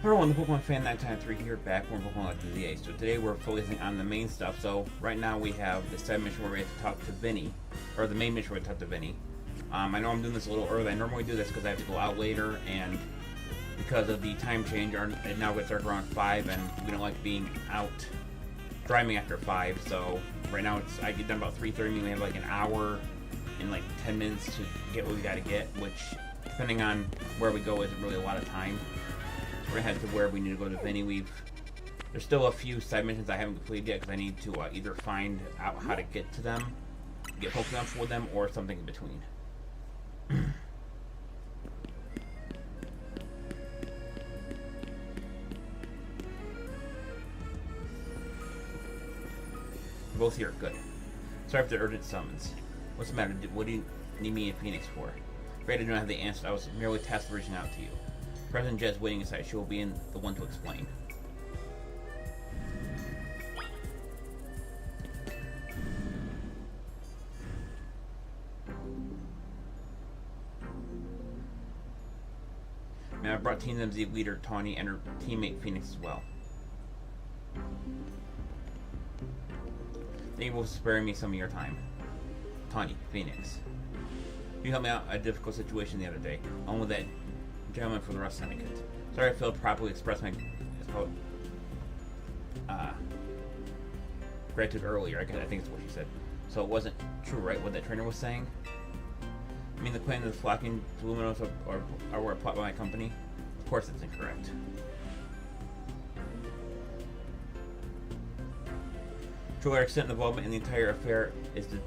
Hello, the Pokemon Fan 993 here, back from Pokemon Legends ZA. So today we're focusing on the main stuff. So right now we have the side mission where we have to talk to Vinny, or the main mission where we talk to Vinny. I know I'm doing this a little early. I normally do this because I have to go out later, and because of the time change, it now gets dark around 5, and we don't like being out driving after 5. So right now I get done about 3:30, and we have like an hour and like 10 minutes to get what we got to get, which depending on where we go isn't really a lot of time. We're gonna head to where we need to go to Vinny. There's still a few side missions I haven't completed yet because I need to either find out how to get to them, get Pokemon for them, or something in between. Both here, good. Sorry for the urgent summons. What's the matter? What do you need me in Phoenix for? Afraid I don't have the answer. I was merely tasked with reaching out to you. President Jet's waiting inside. She will be the one to explain. Now I brought Team MZ leader Tawny and her teammate Phoenix as well. Thank you for sparing me some of your time. Tawny, Phoenix. You helped me out in a difficult situation the other day, along with that gentleman for the Rust Syndicate. Sorry I failed to properly express my gratitude earlier. I think it's what she said. So it wasn't true, right? What that trainer was saying? I mean, the claim that flocking to Luminos were a plot by my company? Of course it's incorrect. True, our extent involvement in the entire affair is to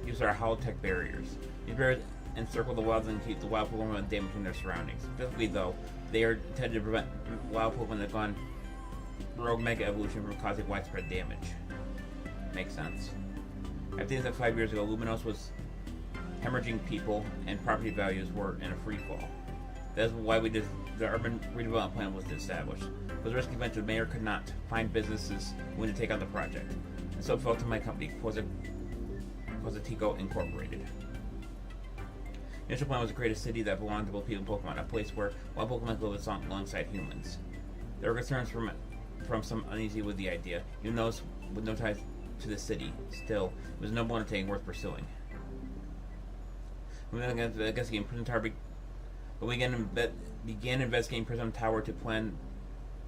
use our holotech barriers. These barriers encircle the wilds and keep the wild Pokemon from damaging their surroundings. Specifically, though, they are intended to prevent wild Pokemon that have gone rogue Mega Evolution from causing widespread damage. Makes sense. After things like 5 years ago, Luminos was hemorrhaging people, and property values were in a free fall. That's why the urban redevelopment plan was established. It was a risky venture. The mayor could not find businesses willing to take on the project, and so it fell to my company, Positico Incorporated. The initial plan was to create a city that belonged to both people and Pokemon, a place where wild Pokemon live alongside humans. There were concerns from some uneasy with the idea. You notice with no ties to the city. Still, it was a noble undertaking worth pursuing. We began investigating Prison Tower, but we began investigating Prison Tower to plan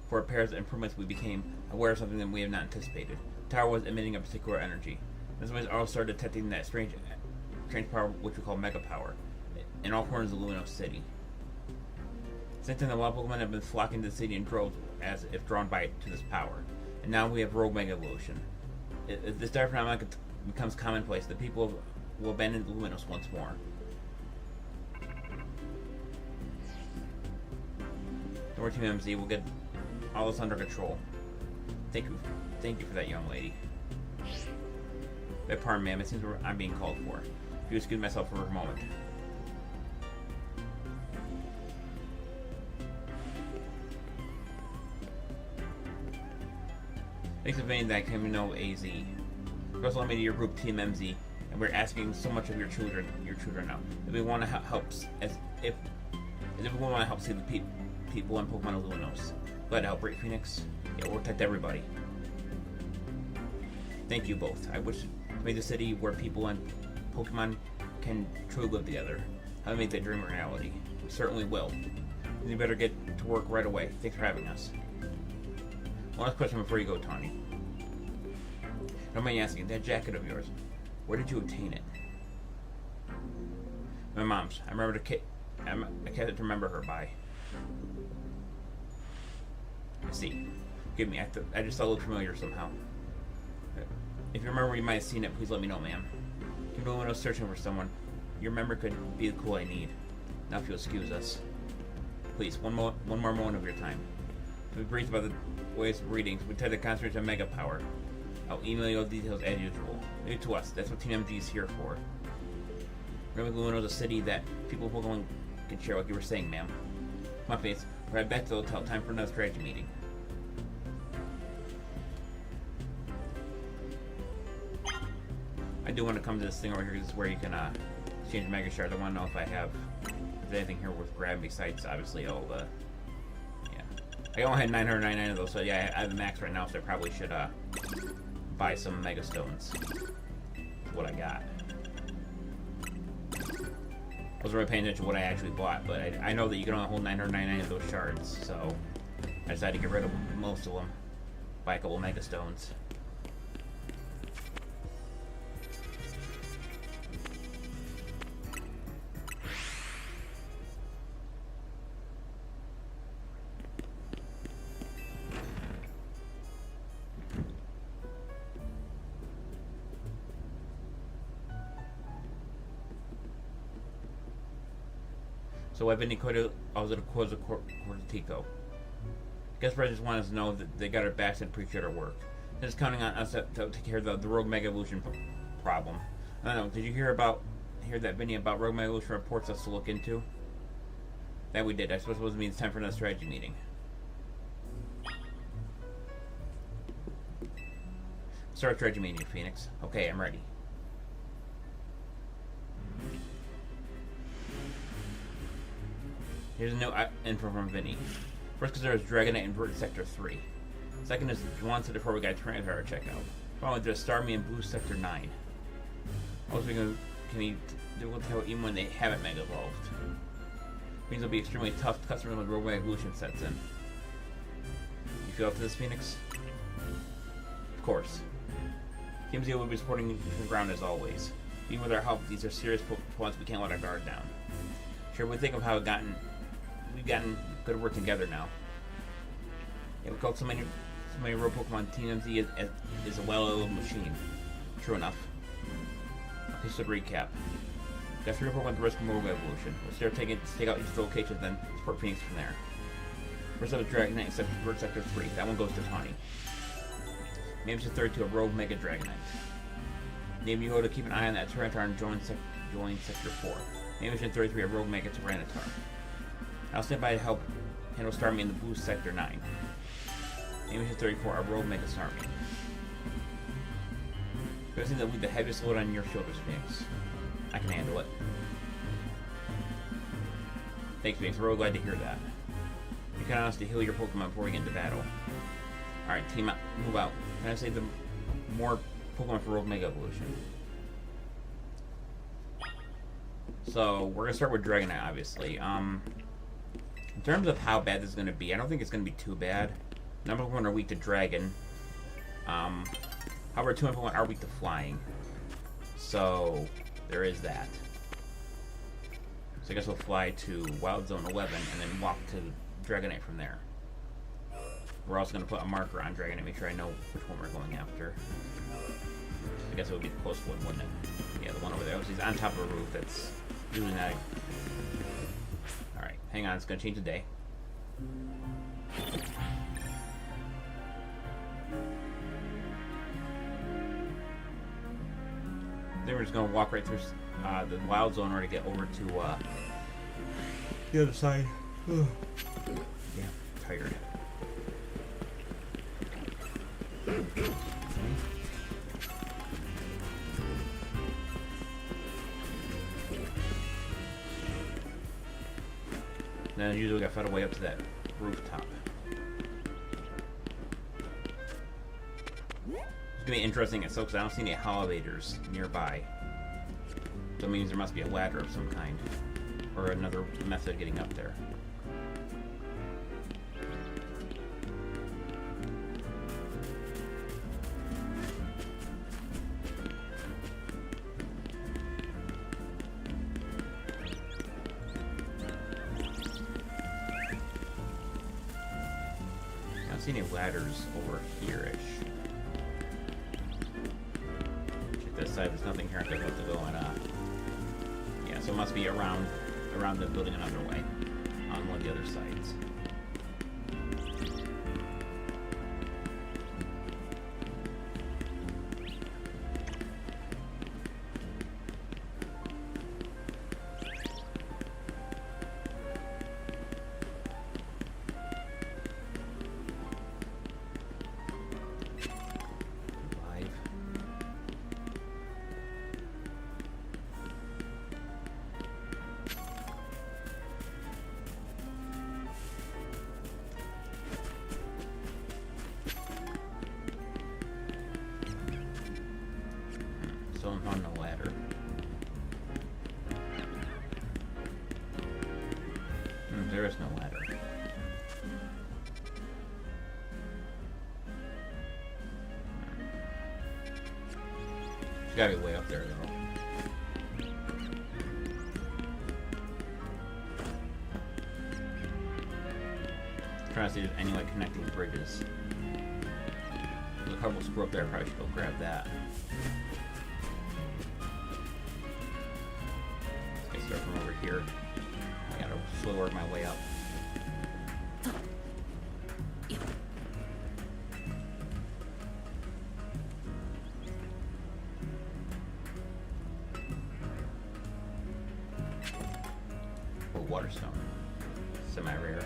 for repairs and improvements. We became aware of something that we had not anticipated. The tower was emitting a particular energy. This was also started detecting that strange power, which we call Mega Power, in all corners of Luminos City. Since then, the wild Pokemon have been flocking to the city in droves as if drawn to this power. And now we have rogue Mega Evolution. If this dire phenomenon becomes commonplace, the people will abandon Luminos once more. Don't worry, Team MZ, we'll get all this under control. Thank you for that, young lady. Beg pardon, ma'am, it seems I'm being called for. If you excuse myself for a moment. Thanks for saying that I came to know AZ. You also let me to your group, Team MZ, and we're asking so much of your children now. If we want to help, as if we want to help save the people and Pokemon of Luminos. Glad to help, right, Phoenix? Yeah, we'll protect everybody. Thank you both. I wish to make the city where people and Pokemon can truly live together. How to make that dream a reality. We certainly will. You better get to work right away. Thanks for having us. One last question before you go, Tawny. Don't mind asking, that jacket of yours, where did you obtain it? My mom's. I kept it to remember her by. I see. Give me. I just thought it looked familiar somehow. If you remember, you might have seen it. Please let me know, ma'am. Even when I was searching for someone, your memory could be the clue I need. Now, if you'll excuse us, please, one more moment of your time. To be brief about the ways of readings, we tend to concentrate on Mega Power. I'll email you all the details as usual. Leave it to us. That's what Team MZ is here for. Remember, Lumino's a city that people in Pokemon can share, like you were saying, ma'am. Come on, face. We're right back to the hotel. Time for another strategy meeting. I do want to come to this thing over here. This is where you can exchange Mega Shards. I want to know if I have if there's anything here worth grabbing besides obviously all the. Yeah, I only had 999 of those, so yeah, I have the max right now, so I probably should buy some Mega Stones. That's what I got. I wasn't really paying attention to what I actually bought, but I know that you can only hold 999 of those shards, so I decided to get rid of most of them. Buy a couple Mega Stones. So I've been Cosa Cortico. Guest presidents want us to know that they got our backs and appreciate our work. They're just counting on us to take care of the Rogue Mega Evolution problem. I don't know, did you hear that Vinny about Rogue Mega Evolution reports us to look into? That we did. I suppose it means time for another strategy meeting. Start a strategy meeting, Phoenix. Okay, I'm ready. Here's a new info from Vinny. First, because there is Dragonite in Sector 3. Second is one Sector 4 we got Tyranitar to check out. Finally, there's Starmie in Blue Sector 9. Also, can he do with how even when they haven't Mega Evolved. Means it'll be extremely tough customers when Rogue Mega Evolution sets in. You feel up to this, Phoenix? Of course. Team Z will be supporting the ground as always. Even with our help, these are serious points we can't let our guard down. Sure, we think of how we've gotten good work together now. Yeah, we called so many rogue Pokemon. Team Z is a well-oiled machine. True enough. Okay, so to recap. Got 3 Pokemon at the risk of Rogue Evolution. We'll start take out each of the locations, then support Phoenix from there. First up is Dragonite, except for Sector 3. That one goes to Tawny. Name Mission 32, a Rogue Mega Dragonite. Name Yuho to keep an eye on that Tyranitar and join Sector 4. Name Mission 33, a Rogue Mega Tyranitar. I'll stand by to help handle Starmie in the Blue Sector 9. Name Mission 34, a Rogue Mega Starmie. You seem to leave the heaviest load on your shoulders, Phoenix. I can handle it. Thanks, Phoenix. We're really glad to hear that. You count on us to heal your Pokemon before we get into battle. Alright, team out. Move out. Can I save the more Pokemon for Rogue Mega Evolution? So, we're going to start with Dragonite, obviously. In terms of how bad this is going to be, I don't think it's going to be too bad. Number of Pokemon are weak to Dragon. However, 2 Pokemon are weak to Flying. So, there is that. So I guess we'll fly to Wild Zone 11 and then walk to Dragonite from there. We're also going to put a marker on Dragonite to make sure I know which one we're going after. I guess it would be the close one, wouldn't it? Yeah, the one over there. He's on top of a roof. That's usually not... Alright, hang on. It's going to change the day. Then we're just going to walk right through the Wild Zone in order to get over to the other side. Yeah, tired. Then usually we got fed away up to that rooftop. It's gonna be interesting at because I don't see any elevators nearby. So it means there must be a ladder of some kind. Or another method of getting up there. I don't see any ladders over here-ish. Check this side, there's nothing here I can have to go on up. Yeah, so it must be around the building another way, on one of the other sides. there is no ladder. It's gotta be way up there, though. I'm trying to see if there's any, like, connecting bridges. There's a couple screw up there. I probably should go grab that. Let's start from over here. I gotta slowly work my way up. Oh, waterstone. Semi-rare.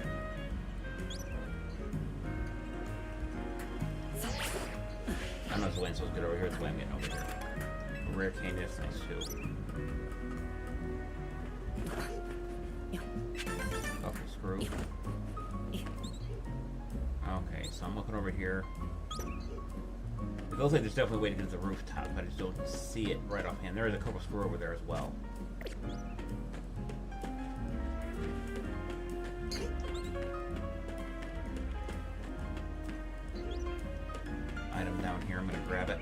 I don't know if the wind's so good over here. That's why I'm getting over here. A rare cane, that's nice too. Buffalo screw. Okay, so I'm looking over here. It looks like there's definitely a way to get to the rooftop, but I just don't see it right offhand. There is a couple screw over there as well. Item down here, I'm gonna grab it.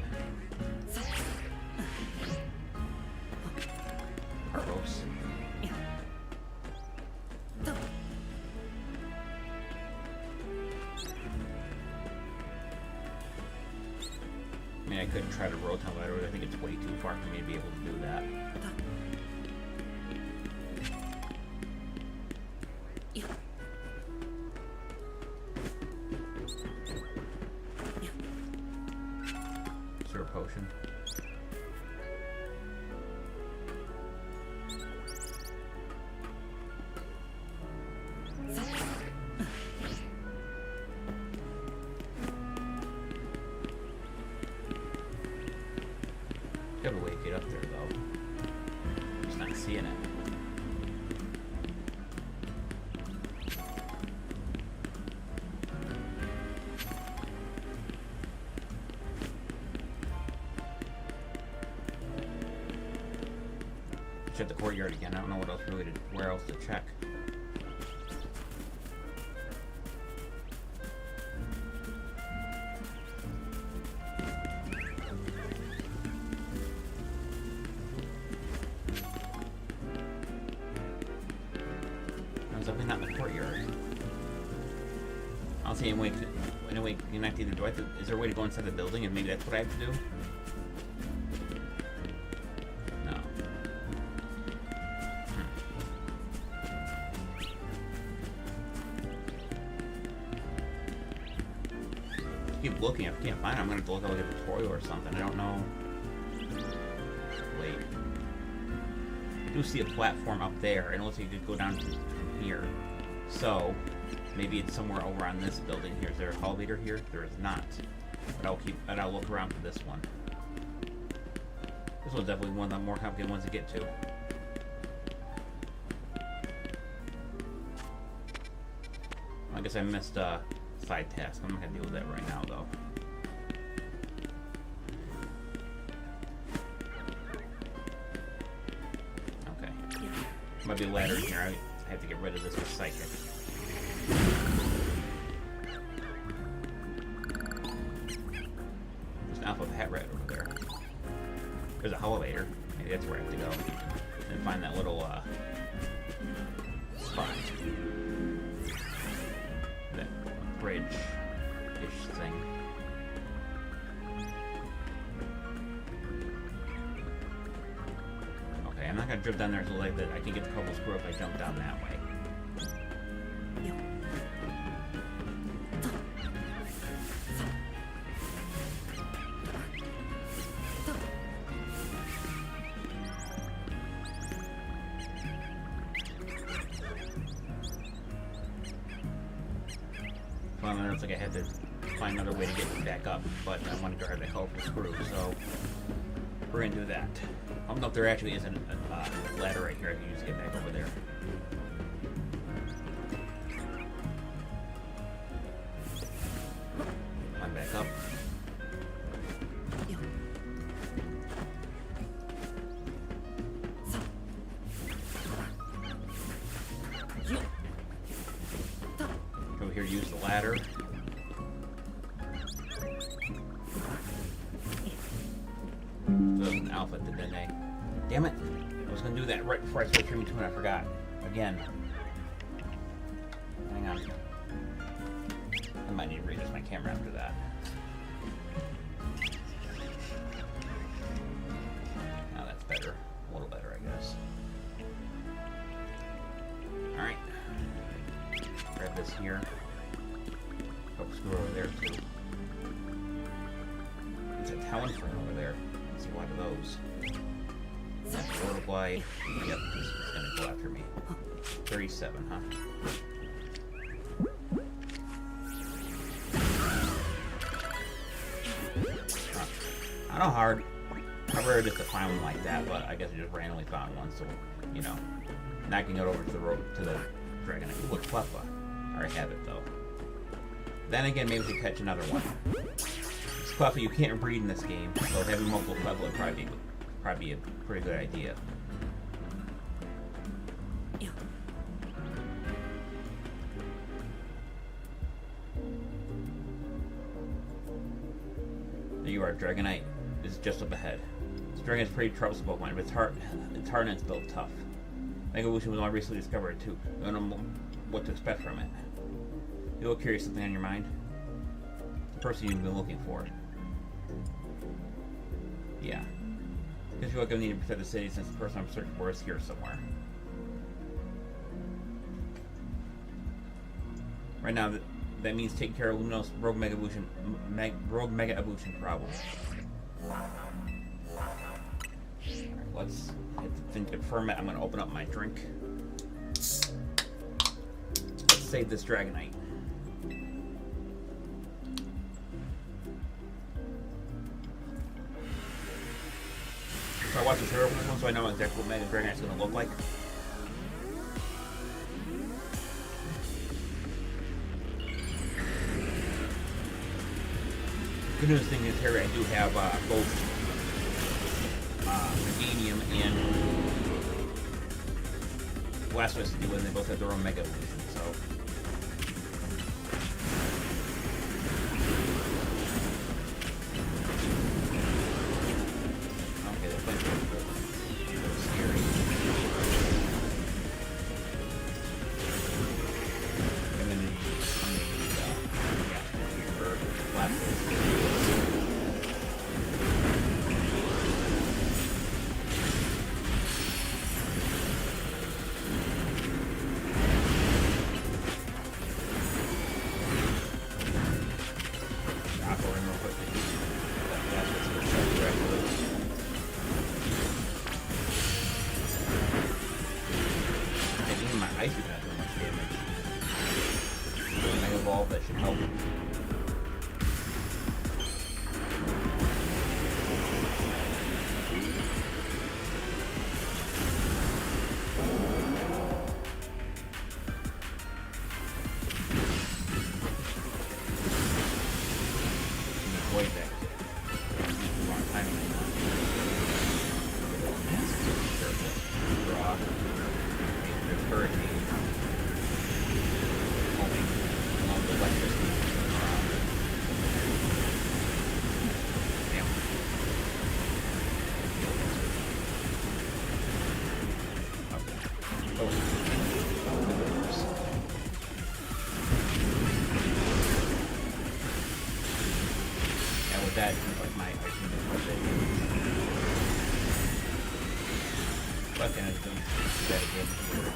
Cargos. I mean, I could try to roll tunnel, but I think it's way too far for me to be able to do that. Is there a potion? You have a way to get up there, though. I'm just not seeing it. Check the courtyard again. I don't know what else really where else to check. There's definitely not in the courtyard. I don't see any way connect either. Is there a way to go inside the building and maybe that's what I have to do? No. Keep looking. If I can't find it, I'm gonna have to look at like a tutorial or something. I don't know. Wait. I do see a platform up there, and it looks like you could go down from here. So maybe it's somewhere over on this building here. Is there a elevator here? There is not. But I'll look around for this one. This one's definitely one of the more complicated ones to get to. I guess I missed a side task. I'm not gonna deal with that right now, though. Okay. Might be a ladder in here. I have to get rid of this with psychic. There's an alpha hat rat over there. There's a elevator. Maybe that's where I have to go. And find that little spot. That bridge-ish thing. Okay, I'm not gonna drift down there so like that I can get the couple screw if I jump down that way. Well, it looks like I had to find another way to get back up, but I want to grab that colorful screw, so we're gonna do that. I don't know if there actually is a ladder right here I can use to get back over there. Climb back up. over here to use the ladder. So an alpha, didn't they? Damn it! I was gonna do that right before I started streaming 2 and I forgot. Again. Hang on. I might need to readjust my camera after that. Now that's better. A little better, I guess. Alright. Grab this here. Oh, screw over there too. It's a talon fern over there. Let's see a lot of those. Water glide. Yep, this is gonna go after me. 37, huh? I don't know how hard. I rarely just to find one like that, but I guess I just randomly found one, so you know, knocking it over to the road to the dragon. Ooh, a Cleffa. I already have it though. Then again, maybe we catch another one. This Cleffa you can't breed in this game, so having multiple Cleffa would probably be a pretty good idea. There you are, Dragonite is just up ahead. This dragon is pretty troublesome Pokemon, but it's hard and it's built tough. Mega Evolution was only recently discovered too. I don't know what to expect from it. You look curious, something on your mind? The person you've been looking for. Yeah. I feel like I need to protect the city since the person I'm searching for is here somewhere. Right now, that means taking care of Lumino's Rogue Mega Evolution problem. Alright, let's confirm it. I'm going to open up my drink. Let's save this Dragonite. So I watched the trailer for this one, so I know exactly what Mega Dragonite's going to look like. Good news thing is here I do have both Meganium and Blastoise to do, and they both have their own Mega Evolution, so. Okay, they're playing a little scary. And then for Blastoise. That should help. Avoid that. Wrong timing. Draw. There's hurricane. That like my item is what they do. But then it's going to do that again here.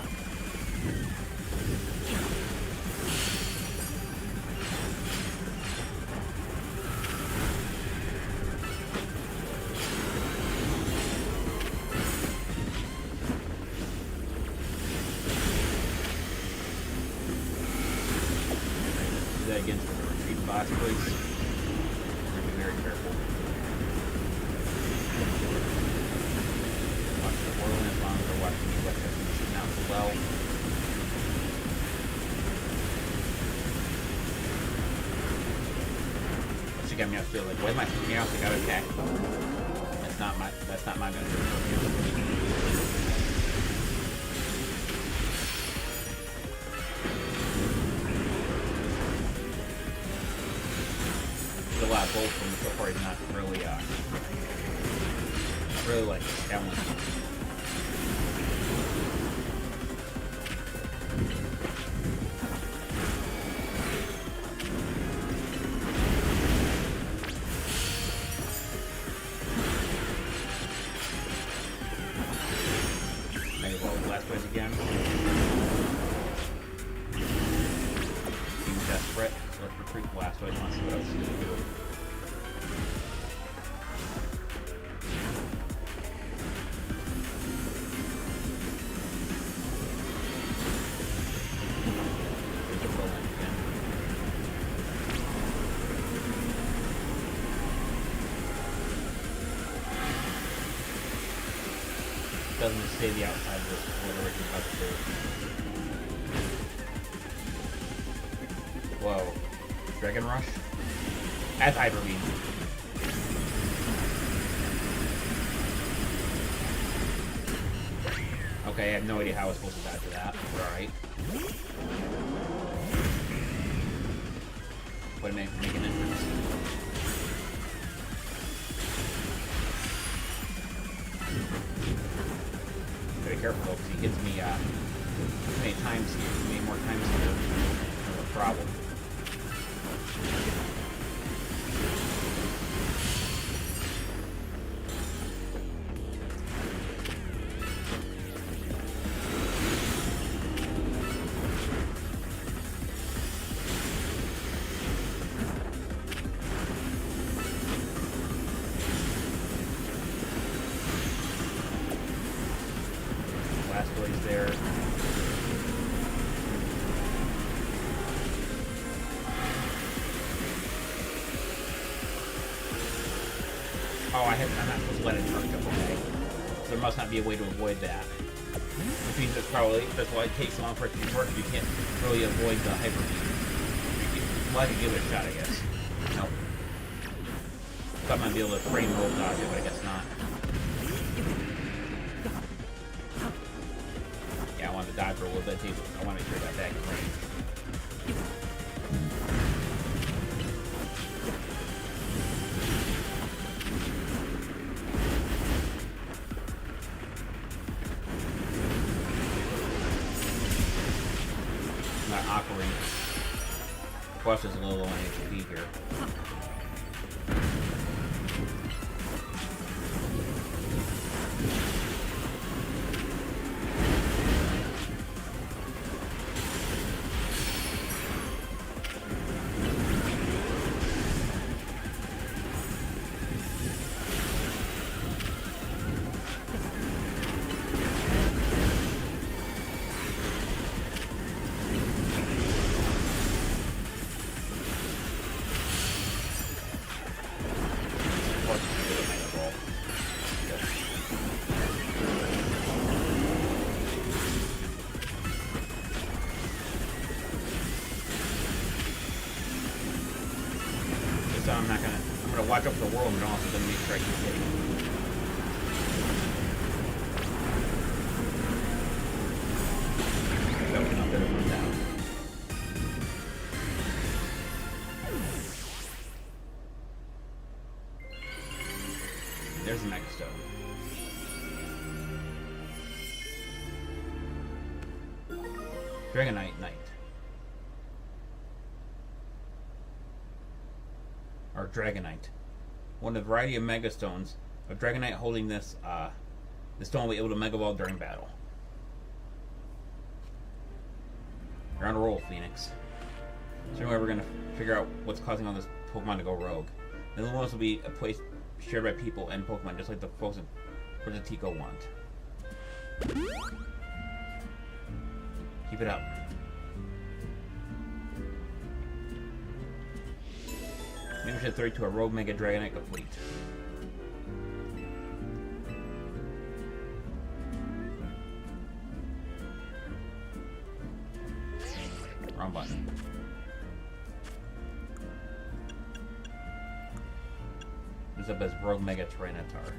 Do that against the retreat box, please. Very careful. Watch the whirlwind as long as they're watching the electricity shooting out as well. Once you got me, I feel like, why am I freaking out? I gotta attack. That's not my benefit. lot of both of them. So far, he's not really, really like challenging. Maybe well, last place again. Seems desperate. So let's retreat Blastoise. Let's see what else he can do. Doesn't just stay the outside of this, whatever he's about to do. Whoa. Dragon Rush? As Hyper Beam. Okay, I have no idea how I was supposed to dodge to that. Alright. But make an entrance. Be careful though, because he hits me too many times here. Too many more times here. That's a problem. Blastoise there. Oh, I'm not supposed to let it charge up, okay. So there must not be a way to avoid that. Which means that's why it takes so long for it to be charged. You can't really avoid the Hyper Beam. Well, I could give it a shot, I guess. Nope. Thought I might be able to frame roll dodge it, but I guess not. Yeah, I wanted to dodge for a little bit too. I want to make sure I got back in range. Not Aquaring. Plus, is a little low on HP here. So I'm gonna watch out for the world and also gonna make sure I keep hitting. That was not better one down. There's the Mega Stone. Dragonite Knight. Or Dragonite. One of a variety of Mega Stones. A Dragonite holding this, the stone will be able to Mega Evolve during battle. You're on a roll, Phoenix. Soon we're going to figure out what's causing all this Pokemon to go rogue. The little ones will be a place shared by people and Pokemon, just like the folks for the Tico want. Keep it up. Mission 30 to a Rogue Mega Dragonite complete. Wrong button. This up as Rogue Mega Tyranitar.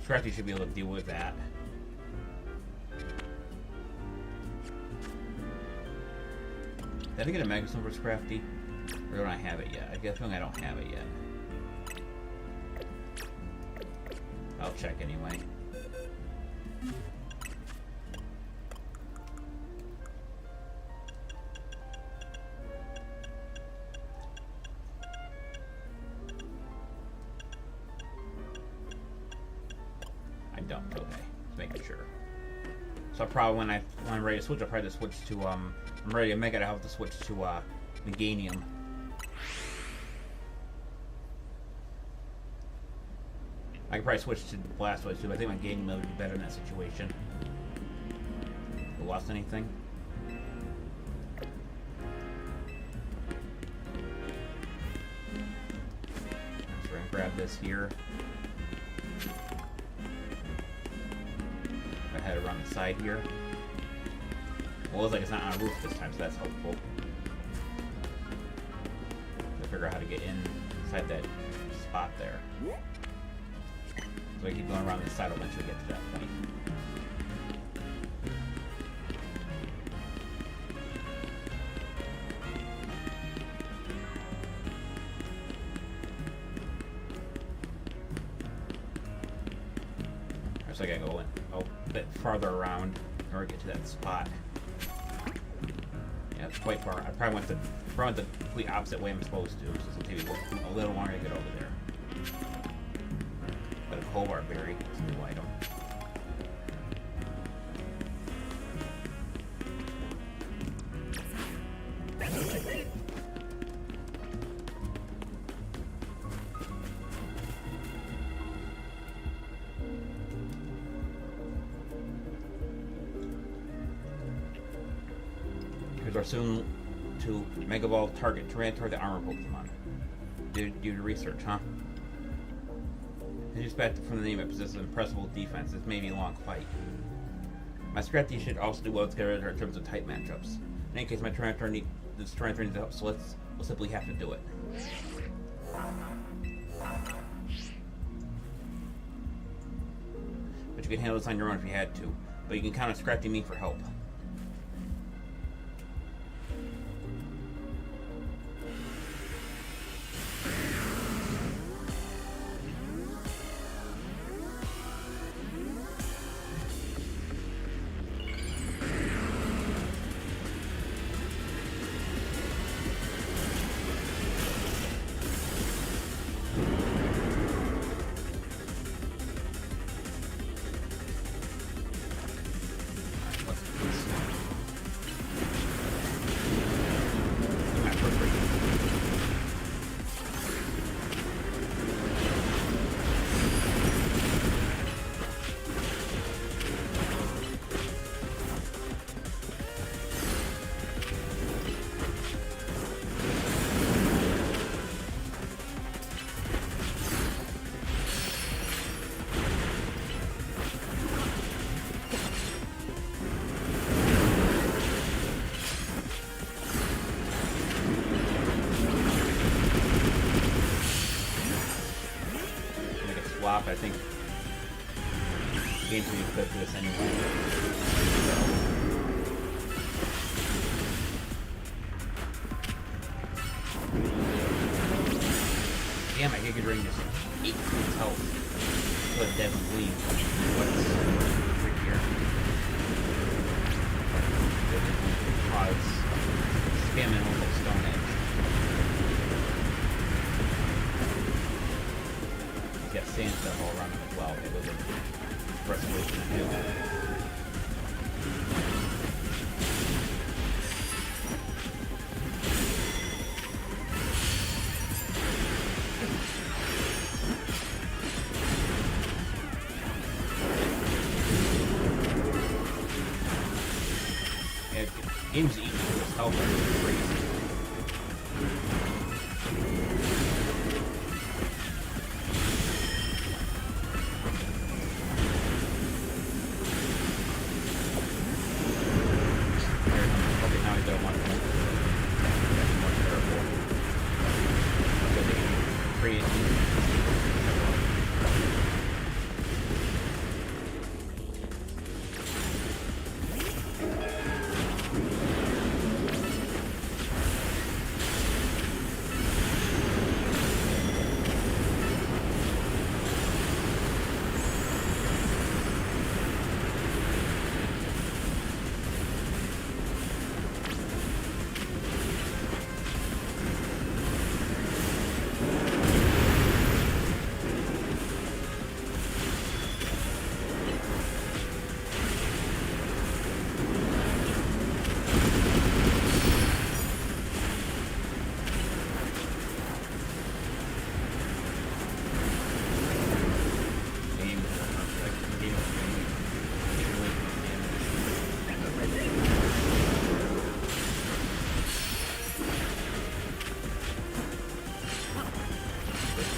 Scratchy should be able to deal with that. Did I get a Mega Stone for Scrafty? Or don't I have it yet? I get the feeling I don't have it yet. I'll check anyway. I don't. Okay, just making sure. So probably when I'm ready to switch, I'll probably just switch to I'm ready to make it. I'll have to switch to Meganium. I could probably switch to Blastoise too, but I think Meganium would be better in that situation. We lost anything? So we're gonna grab this here. I had it around the side here. Well, it looks like it's not on a roof this time, so that's helpful. To figure out how to get inside that spot there. So I keep going around the side, I'll eventually get to that point. So I gotta go a bit farther around in order to get to that spot. Yeah, it's quite far. I probably went the complete opposite way I'm supposed to, so it's gonna take me a little longer to get over there. But a Hobart Berry is a new item. Here's our soon to Mega Ball target Tyranitar, the armor Pokemon. Due to research, huh? As you expect from the name, it possesses impressive defense. This may be a long fight. My strategy should also do well together in terms of type matchups. In any case, my Tyranitar needs help, so we'll simply have to do it. But you can handle this on your own if you had to. But you can count on Scratchy me for help. I think games will be equipped for this anyway. Damn, my Giga Drain just ate its health. So it doesn't leave. What's trickier? It cause spamming almost Stone Edge. Got sand stuff all around them as well. It was a restoration to do. Yeah, games eating his health are crazy.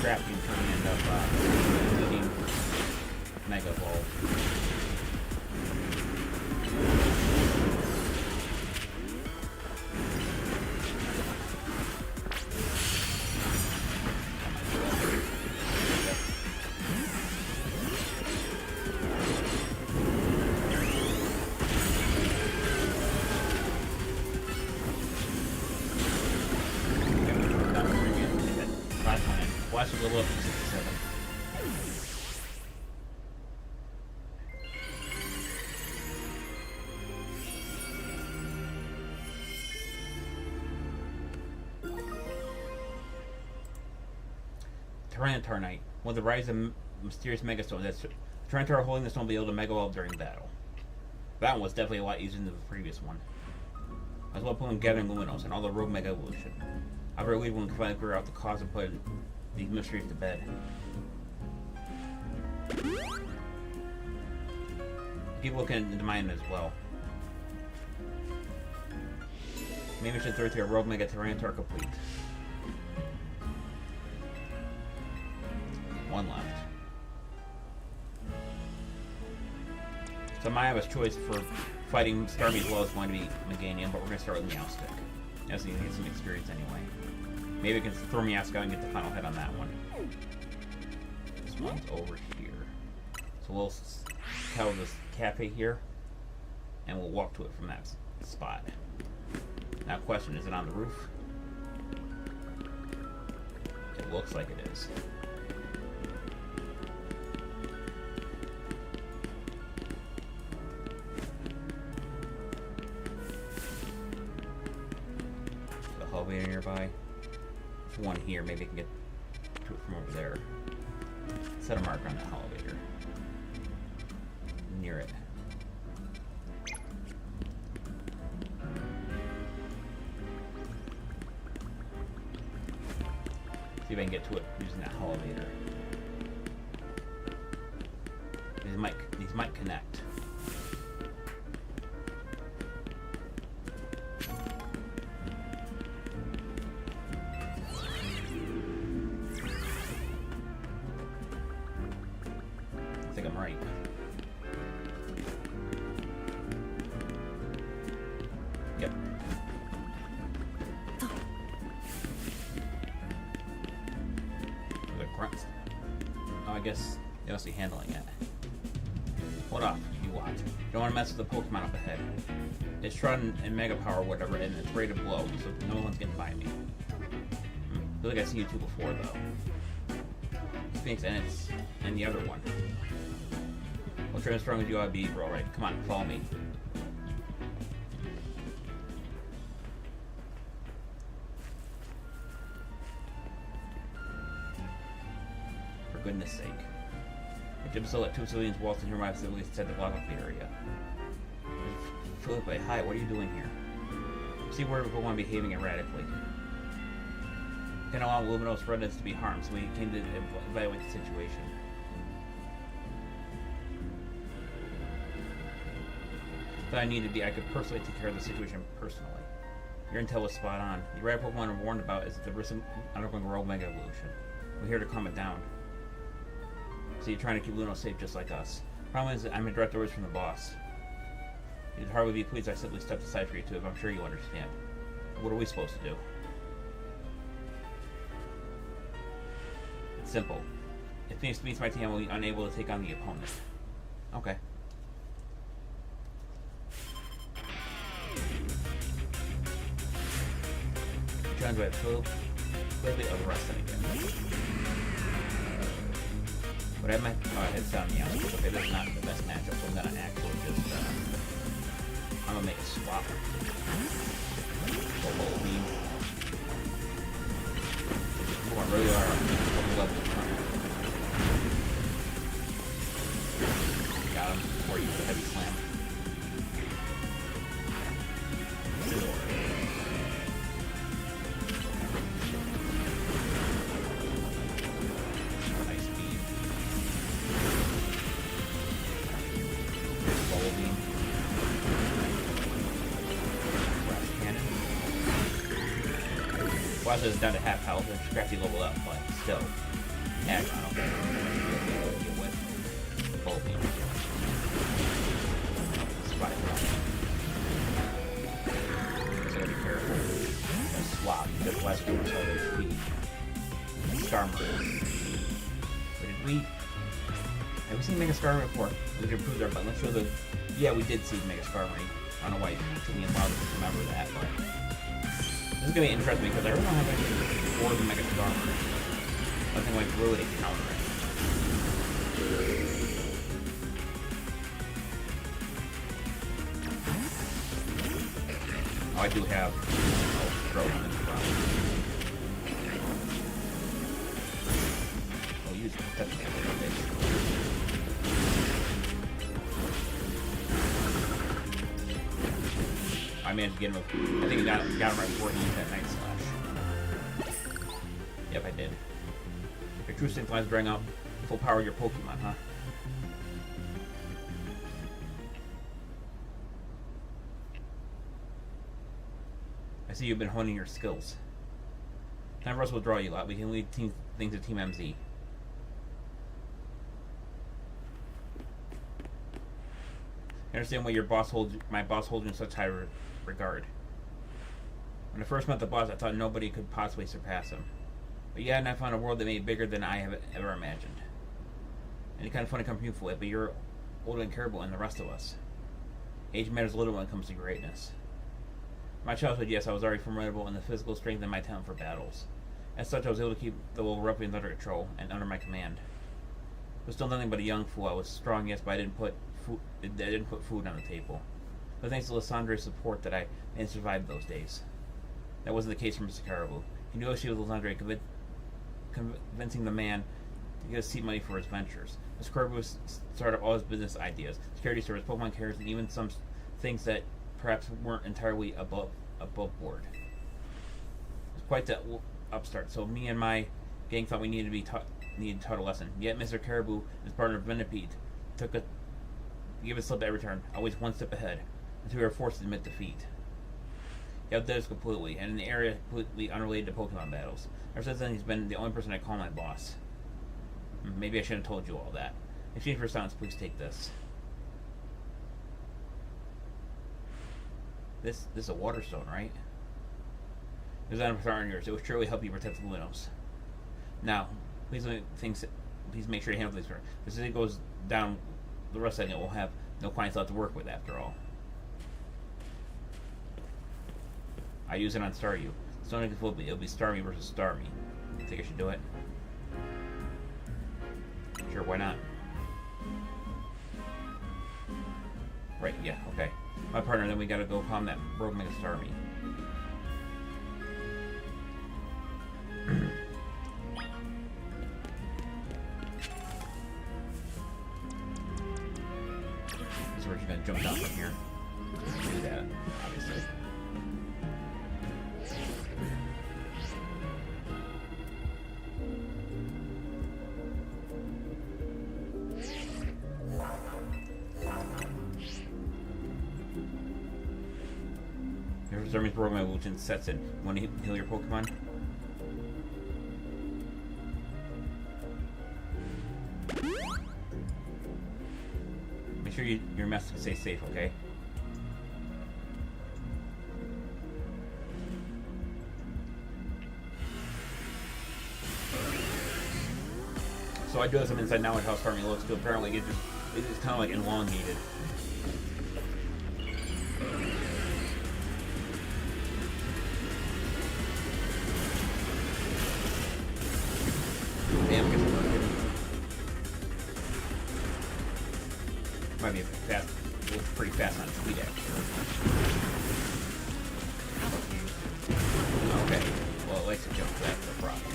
crafty and turning end up needing Mega Evolve. Watch a little up to 67. Tyranitar Knight. One of the rise of mysterious Mega Stones. That's Tyranitar holding the stone will be able to Mega Evolve during battle. That one was definitely a lot easier than the previous one. As well pulling Gathering Luminos and all the Rogue Mega Evolution. I believe we can finally figure out the cause and put these mysteries to bed. Keep looking into mine as well. Maybe mission 3 tier Rogue Mega Tyranitar complete. One left. So my obvious choice for fighting Starmie as well is going to be Meganium, but we're going to start with Meowstic. As you get some experience anyway. Maybe we can throw Meowstic out and get the final hit on that one. This one's over here. So we'll tell this cafe here, and we'll walk to it from that spot. Now question, is it on the roof? It looks like it is. The elevator nearby. There's one here, maybe I can get to it from over there. Set a marker on the elevator. Near it. See if I can get to it using that elevator. These might connect. I think I'm right. Yep. The grunts. Oh, I guess they must be handling it. Hold up, you watch. You don't want to mess with the Pokemon up ahead. It's Shrun and Mega Power or whatever, and it's ready to blow, so no one's getting by me. I feel like I've seen you two before, though. Sphinx and the other one. Well, train as strong as you ought to be, bro, right? Come on, follow me. For goodness sake. The gym still let 2 civilians waltz into my facilities to block off the area. Philippe, hi, what are you doing here? See where people want behaving erratically. Can't allow Luminos remnants to be harmed, so we came to evaluate the situation. If I needed to be, I could personally take care of the situation personally. Your intel was spot on. The rare Pokemon I'm warned about is the risk of undergoing Rogue Mega Evolution. We're here to calm it down. So you're trying to keep Luminos safe just like us. Problem is that I'm in direct orders from the boss. You'd hardly be pleased I simply stepped aside for you two, but I'm sure you understand. What are we supposed to do? It's simple. If Phoenix meets my team, I will be unable to take on the opponent. Okay. Joined by clearly overrested again. But I might hit down the outskirts. Okay, that's not the best matchup, so I'm gonna actually just I'm gonna make a swap. Go beam. Come on, really are a level in front. Got him before you use the heavy slam. Is down to half health and Scrappy level up, but still. Agon, okay. Deal with Bulby. Spot drop. So gotta be careful. Swap, because last one was held HP. Skarmory. But did we... Have we seen Mega Skarmory before? We can improve our button. Let's show the... Yeah, we did see Mega Skarmory. I don't know why it took me a while to remember that, but... This is going to be interesting because I really don't have anything for the Mega Skarmory. Nothing like really to counter it. Oh, I do have... Oh, throw on this problem. Oh, use touch damage on this. I managed to get him. I think I got him right before he used that Night Slash. Yep, I did. Your true instinct lies bring out full power of your Pokemon, huh? I see you've been honing your skills. Time for us to withdraw you a lot. We can lead things to Team MZ. I understand why my boss holds you in such high regard. When I first met the boss, I thought nobody could possibly surpass him. But yeah, and I found a world that made bigger than I have ever imagined. And it's kind of fun to come from you for it, but you're older than Caribou and the rest of us. Age matters little when it comes to greatness. In my childhood, yes, I was already formidable in the physical strength and my talent for battles. As such, I was able to keep the little ruffians under control and under my command. I was still nothing but a young fool. I was strong, yes, but I didn't put food on the table. But thanks to Lysandre's support that I managed to survive those days. That wasn't the case for Mr. Caribou. He negotiated with Lysandre, convincing the man to get us seed money for his ventures. Mr. Caribou started all his business ideas, security service, Pokemon carriers, and even some things that perhaps weren't entirely above board. It was quite the upstart, so me and my gang thought we needed to taught a lesson. Yet Mr. Caribou and his partner Venipede gave a slip at every turn, always one step ahead, until we were forced to admit defeat. He outdid us completely, and in an area completely unrelated to Pokemon battles. Ever since then, he's been the only person I call my boss. Maybe I shouldn't have told you all that. In exchange for silence, please take this. This is a water stone, right? It was out of our yours. It will surely help you protect the Lunos. Now, please make sure you handle these. Because if it goes down, the rest of it will have no clients left to work with after all. I use it on Staryu. Stone it'll be Starmie versus Starmie. You think I should do it? Sure, why not? Right, yeah, okay. My partner, then we gotta go calm that rogue Mega Starmie. So we're just gonna jump down from here. Do that, obviously. Starmie's broken my evolution sets in. You want to heal your Pokemon? Make sure your mess stays safe, okay? So I do have some inside knowledge how Starmie looks too. Apparently it's kind of like elongated. Might be a fast, it looks pretty fast on speed actually. Okay, well it likes to jump, so that's the problem.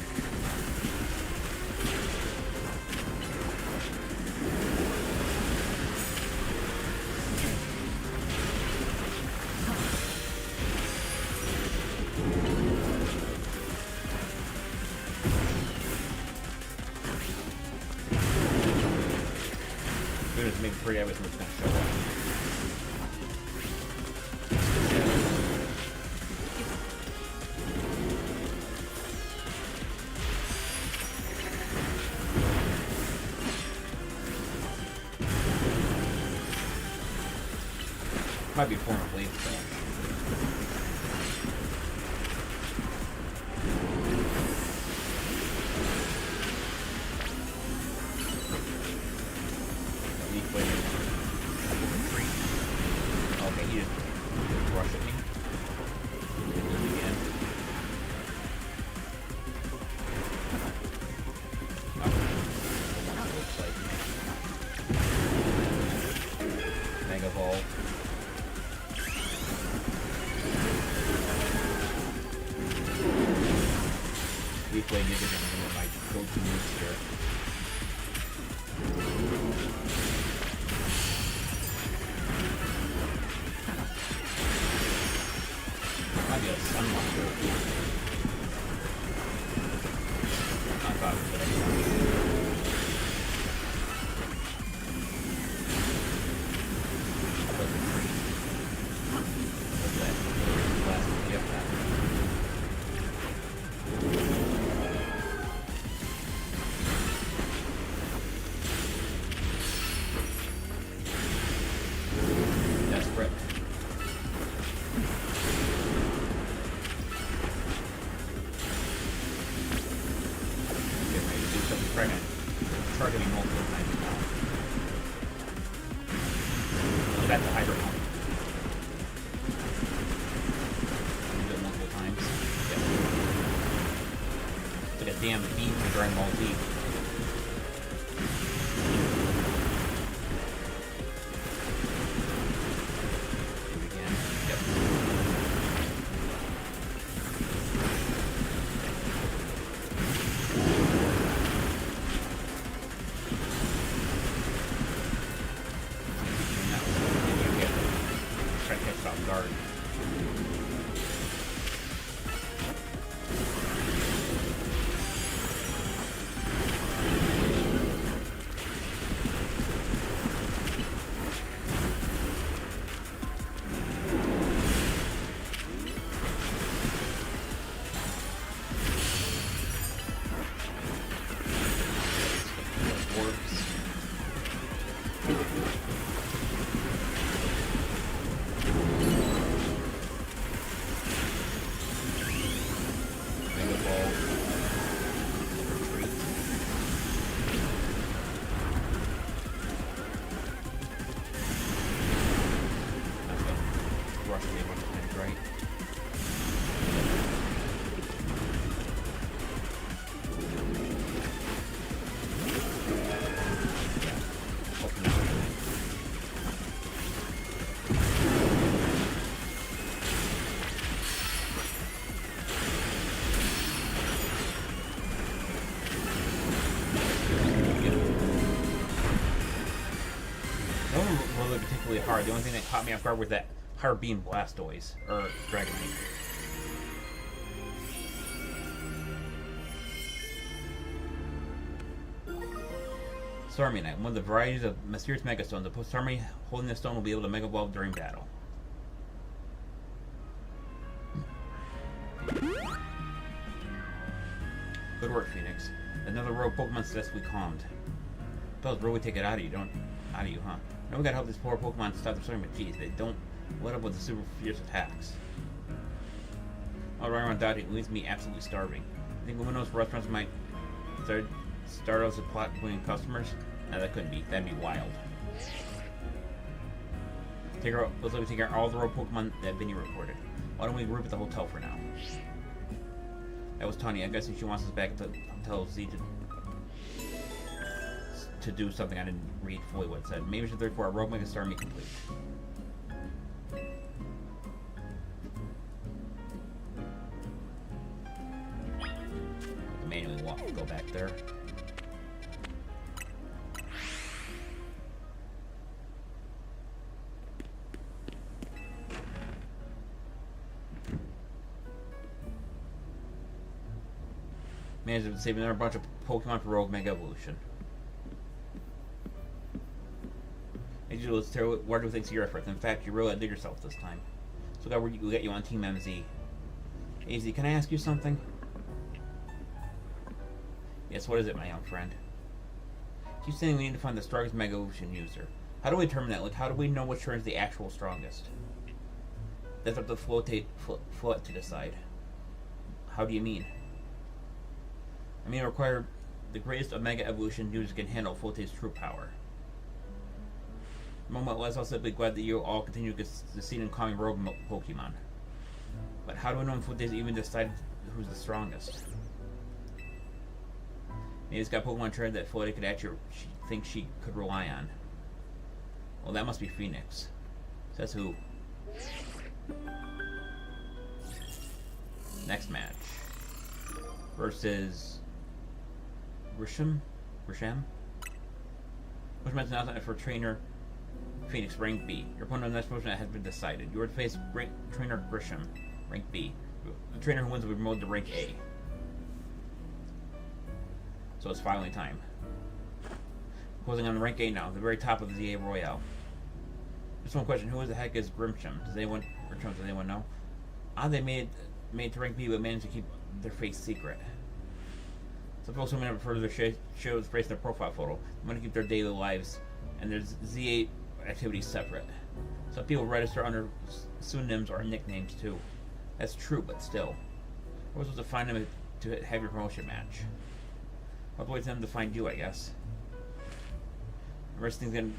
Just make it pretty obvious what's going to show up. Might be a form of leaf, so. Leaf blade. Okay, he just rushed at me. Again. Mega Ball. Leaf Blade Nigga is one of my go-to moves here. Might be a Sunwalker. I thought it was desperate. Get ready to do something pregnant. Targeting multiple times now. So that's a hydro pump. Do it multiple times. Yep. It's like a damn beam for Dragon Ball Z. Guard. Really particularly hard. The only thing that caught me off guard was that hard beam Blastoise or Dragonite. Starmie, one of the varieties of mysterious Megastones. The Starmie holding the stone will be able to Mega Evolve during battle. Good work, Phoenix. Another rogue Pokemon successfully calmed. Those really take it out of you, huh? Now we gotta help this poor Pokemon stop their starting, but geez, they don't let up with the super fierce attacks. I'll run around Dottie, it leaves me absolutely starving. I think Lumino's restaurants might start as a plot between customers? No, that couldn't be. That'd be wild. Let's let me take out all the rogue Pokemon that Vinny reported. Why don't we group at the hotel for now? That was Tony. I guess she wants us back at the Hotel Z to do something. I didn't read fully what it said. Maybe we should for a rogue Mega Starmie complete. Manually go back there. Managed to save another bunch of Pokemon for Rogue Mega Evolution. As usual, it's terrible. Wonderful thanks to your efforts. In fact, you really outdid yourself this time. So God, we'll get you on Team MZ. AZ, can I ask you something? Yes, what is it, my young friend? She's saying we need to find the strongest Mega Evolution user. How do we determine that? Like, how do we know which turn is the actual strongest? That's up to float to decide. How do you mean? I mean, require the greatest Omega evolution users can handle Floate's true power. Moment less, I'll simply glad that you all continue to succeed in calming rogue Pokemon. But how do we know if Floate's even decided who's the strongest? Maybe it's got Pokemon trained that Floate could actually think she could rely on. Well, that must be Phoenix. Says who? Next match. Versus Grisham? Which match announcement for trainer Phoenix, rank B. Your opponent in the next motion has been decided. You are to face trainer Grisham, rank B. The trainer who wins will be promoted to rank A. So it's finally time. Closing on the rank A now, the very top of the ZA Royale. Just one question: who the heck is Grimsham? Does anyone know? They made to rank B, but managed to keep their face secret. Some folks who may not prefer their shows face in their profile photo. They want to keep their daily lives and their ZA activities separate. Some people register under pseudonyms or nicknames too. That's true, but still. I was supposed to find them to have your promotion match. I'll have to wait for them to find you, I guess. The rest of things getting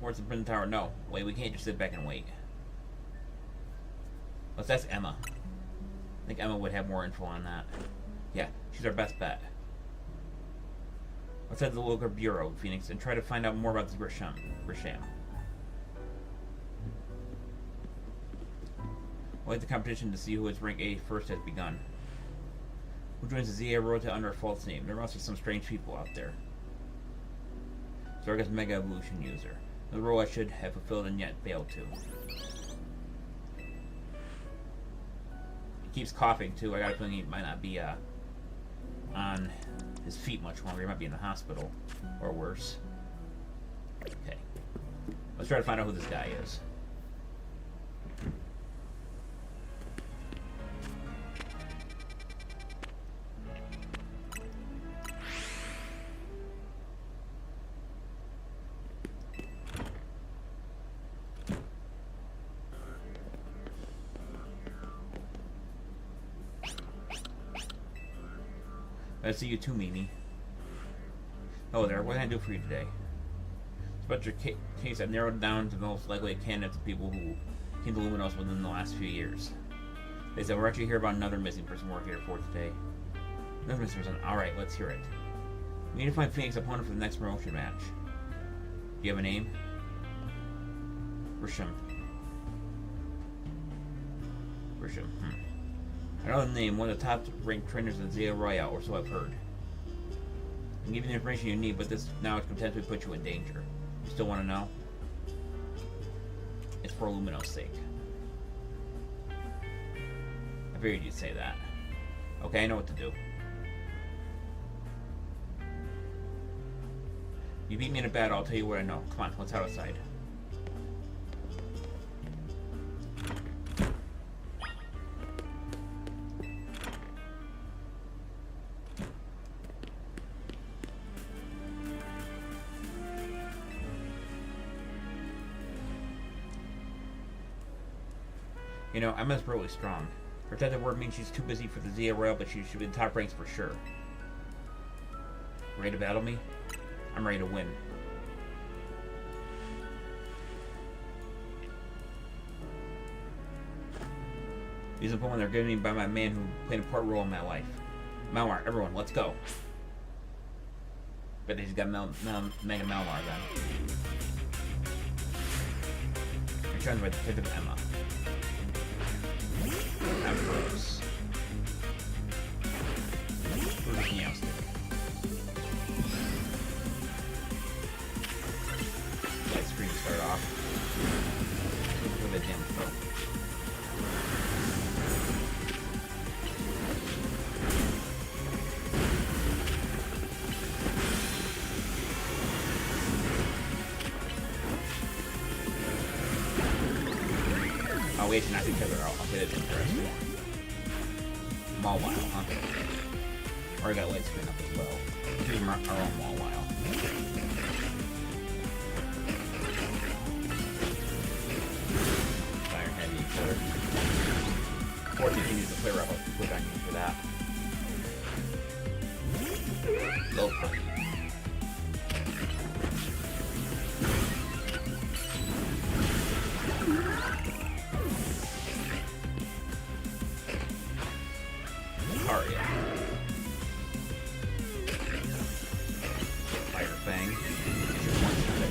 towards the Prison Tower. No, wait, we can't just sit back and wait. Unless that's Emma. I think Emma would have more info on that. Yeah, she's our best bet. Let's head to the local bureau, Phoenix, and try to find out more about this Grisham. We'll hit the competition to see who is rank A first has begun. Who joins the ZA Rota under a false name? There must be some strange people out there. Zarga's Mega Evolution user. The role I should have fulfilled and yet failed to. He keeps coughing too. I got a feeling he might not be on his feet much longer. He might be in the hospital or worse. Okay. Let's try to find out who this guy is. I see you too, Mimi. Oh there, what can I do for you today? About your case, I've narrowed it down to the most likely candidates of people who came to Luminos within the last few years. They said we're actually here about another missing person we're here for today. Another missing person. Alright, let's hear it. We need to find Phoenix's opponent for the next promotion match. Do you have a name? Grisham. I know the name, one of the top ranked trainers in ZA Royale, or so I've heard. I can give you the information you need, but this now could potentially put you in danger. You still want to know? It's for Lumino's sake. I figured you'd say that. Okay, I know what to do. You beat me in a battle, I'll tell you what I know. Come on, let's head outside. You know, Emma's really strong. Protective word means she's too busy for the ZA Royale, but she should be in the top ranks for sure. Ready to battle me? I'm ready to win. These are the Pokemon they're giving me by my man who played an important role in my life. Malmar, everyone, let's go. Bet he's got Mega Malmar then. You're trying by Detective Emma. I'm gross. Who's the Meowstic? Light screen to start off. Look at the damn throw. Oh, we actually knocked each other out. Okay, that's interesting. Mawile, huh? Or I got light screen up as well. Let's do our own Mawile. each other. Fortunately, he needs to play Rebel, which I need for that. Low party. Aria. Fire Fang.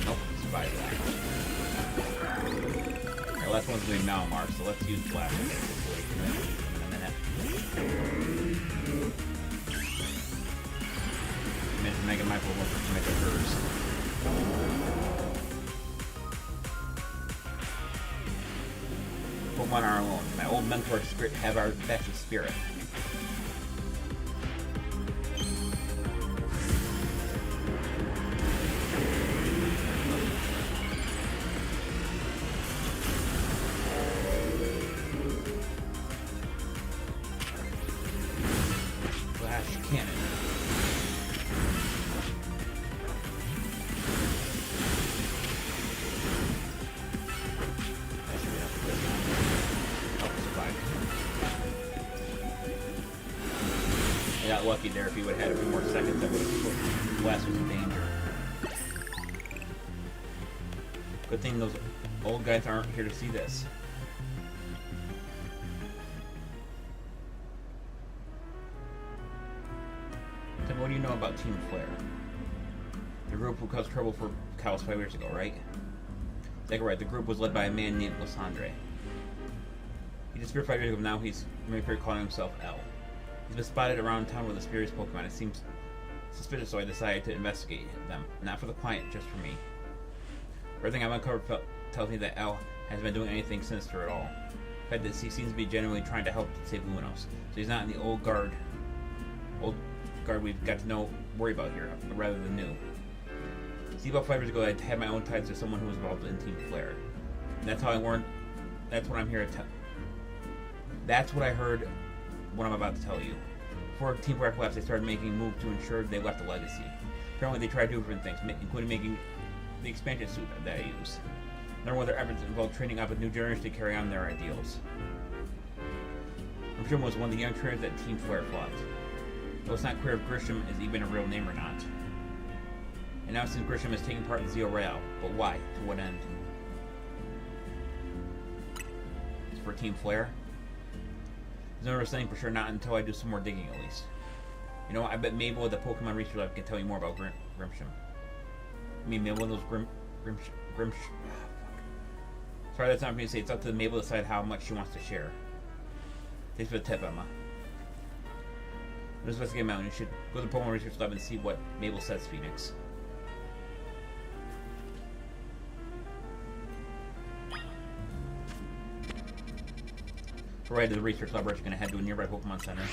Nope, survive that. Alright, last one's going to be Malamar, so let's use Flash in a minute. Mega Michael went for Mega Curse. Pokemon are alone. My old mentor have our best spirit. Flash Cannon. I got lucky there. If he would have had a few more seconds, I would have put Wes was in danger. Good thing those old guys aren't here to see this. Tim, what do you know about Team Flare? The group who caused trouble for Chaos 5 years ago, right? That's right. The group was led by a man named Lysandre. He disappeared 5 years ago. Now he's calling himself L. He's been spotted around town with a mysterious Pokemon. It seems suspicious, so I decided to investigate them. Not for the client, just for me. Everything I've uncovered tells me that L hasn't been doing anything sinister at all. In fact, he seems to be genuinely trying to help save Luminos. So he's not in the old guard we've got to worry about here, rather than new. See, about 5 years ago, I had my own ties to someone who was involved in Team Flare. And that's how I learned. That's what I'm here to tell. That's what I heard. What I'm about to tell you. Before Team Flare collapsed, they started making moves to ensure they left a legacy. Apparently, they tried to do different things, including making the expansion suit that I use. Nor were their efforts involved training up a new generation to carry on their ideals. Grisham was one of the young trainers that Team Flare fought. Though it's not clear if Grisham is even a real name or not. And now since Grisham is taking part in Zeo Royale, but why? To what end? It's for Team Flare? There's no saying for sure, not until I do some more digging at least. You know what, I bet Mabel at the Pokemon Research Lab can tell you more about Grimsham. I mean, Mabel those Grimsham. Sorry, that's not for me to say. It's up to Mabel to decide how much she wants to share. Thanks for the tip, Emma. Let's investigate Mountain. You should go to the Pokemon Research Lab and see what Mabel says, Phoenix. Right to the research lab, we're going to head to a nearby Pokemon Center.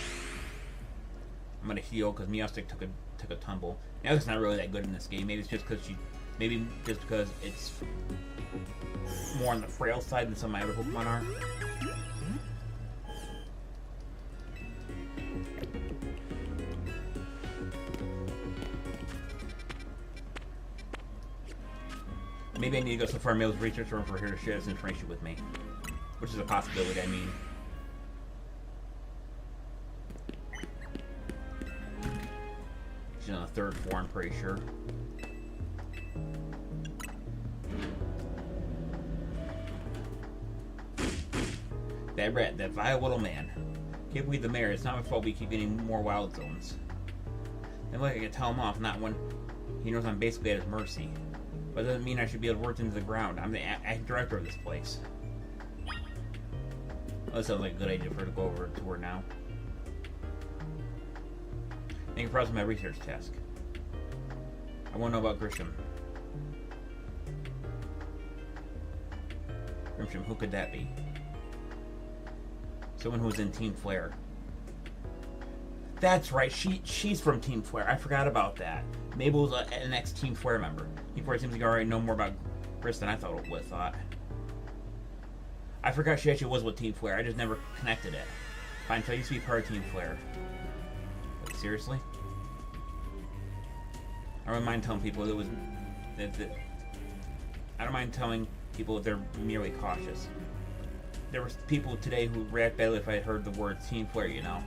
I'm going to heal because Meowstic took a tumble. Meowstic's not really that good in this game. Maybe it's just because it's more on the frail side than some of my other Pokemon are. Maybe I need to go so far Mabel's research room for her to share this information with me. Which is a possibility, I mean. She's on the third floor, I'm pretty sure. That rat, that vile little man. Can't believe the mayor. It's not my fault we keep getting more wild zones. And like I can tell him off, not when he knows I'm basically at his mercy. But it doesn't mean I should be able to work into the ground. I'm the acting director of this place. Well, that sounds like a good idea for her to go over to her now. Making progress with my research task. I want to know about Grisham. Grisham, who could that be? Someone who was in Team Flare. That's right, she's from Team Flare. I forgot about that. Mabel's an ex-Team Flare member. Team Flare seems like I already know more about Gris than I thought. I forgot she actually was with Team Flare. I just never connected it. Fine, so I used to be part of Team Flare. Like, seriously? I don't mind telling people it was... I don't mind telling people if they're merely cautious. there was people today who react badly if I heard the word Team Flare, you know.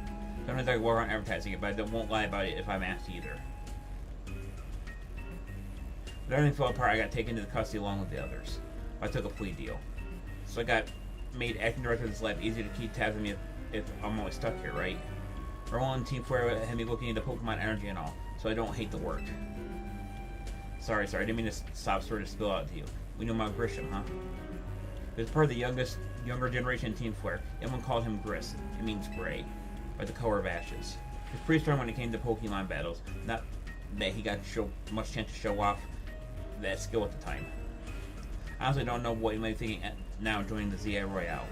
Sometimes I work on advertising it, but I won't lie about it if I'm asked either. But everything fell apart. I got taken into custody along with the others. I took a plea deal. So I got made acting director of this lab easier to keep tabs on me if I'm always stuck here, right? Roland and Team Flare had me looking into Pokemon energy and all, so I don't hate the work. Sorry, I didn't mean to stop sort of spill out to you. We know about Grisham, huh? He was part of the younger generation in Team Flare. Everyone called him Gris. It means gray, by the color of ashes. He was pretty strong when it came to Pokemon battles. Not that he got much chance to show off that skill at the time. I honestly don't know what you might be thinking now joining the ZA Royale.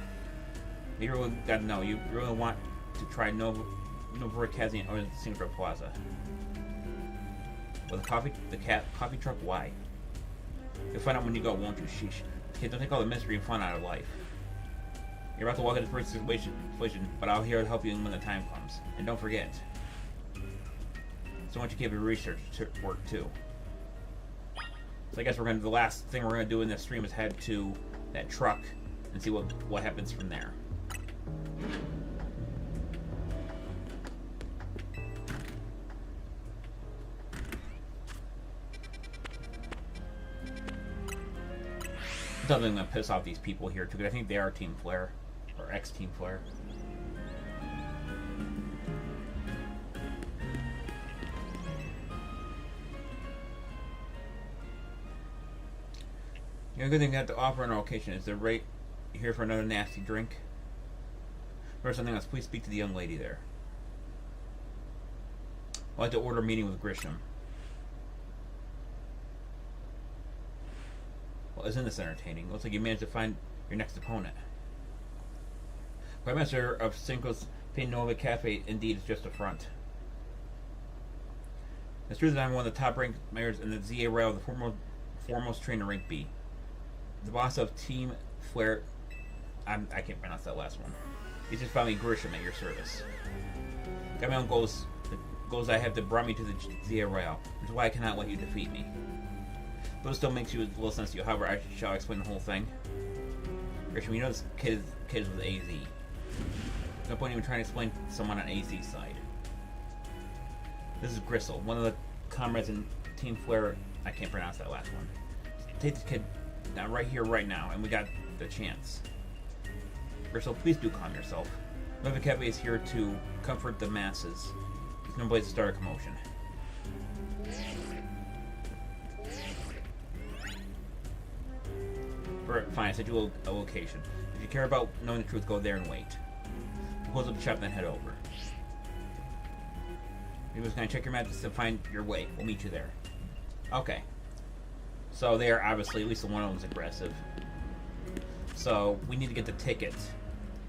You really got to know. You really want to try Novorikazian or the Singapore Plaza. With the coffee truck, why? You'll find out when you go, won't you? Sheesh. Kid, don't take all the mystery and fun out of life. You're about to walk into this situation, but I'll here to help you when the time comes. And don't forget. So I want you to keep your research work too. So I guess the last thing we're gonna do in this stream is head to that truck and see what happens from there. I'm definitely gonna piss off these people here too, because I think they are Team Flare or ex-Team Flare. The only good thing they have to offer on our location is they're right here for another nasty drink. Or something else, please speak to the young lady there. I'd like to order a meeting with Grisham. Well, isn't this entertaining? Looks like you managed to find your next opponent. Prime Minister of Cinco's Nova Cafe indeed is just a front. It's true that I'm one of the top-ranked mayors in the ZA Rail, the foremost trainer rank B. The boss of Team Flare, I can't pronounce that last one. He's just found me Grisham at your service. Got my own goals. The goals I have that brought me to the ZA Royale, which is why I cannot let you defeat me. But it still makes you a little sense to you. However, I shall explain the whole thing. Grisham, you know this kid is with AZ. No point even trying to explain to someone on AZ's side. This is Gristle, one of the comrades in Team Flare. I can't pronounce that last one. Take this kid now, right here, right now, and we got the chance. Gristle, please do calm yourself. Nova Cafe is here to comfort the masses. There's no place to start a commotion. Fine, I sent you a location. If you care about knowing the truth, go there and wait. Close up the shop, then head over. You're just gonna check your maps to find your way. We'll meet you there. Okay. So they are obviously, at least one of them is aggressive. So we need to get the ticket.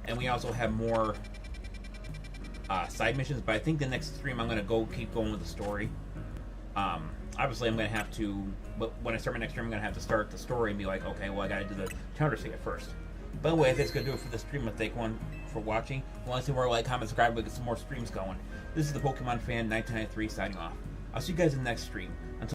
And we also have more side missions, but I think the next stream I'm gonna keep going with the story. Obviously I'm gonna have to, but when I start my next stream I'm gonna have to start the story and be like, okay, well I gotta do the counter ticket first. By the way, that's gonna do it for the stream. Let's thank one for watching. If you want to see more, like, comment, subscribe, we'll get some more streams going. This is the Pokemon Fan 1993 signing off. I'll see you guys in the next stream. Until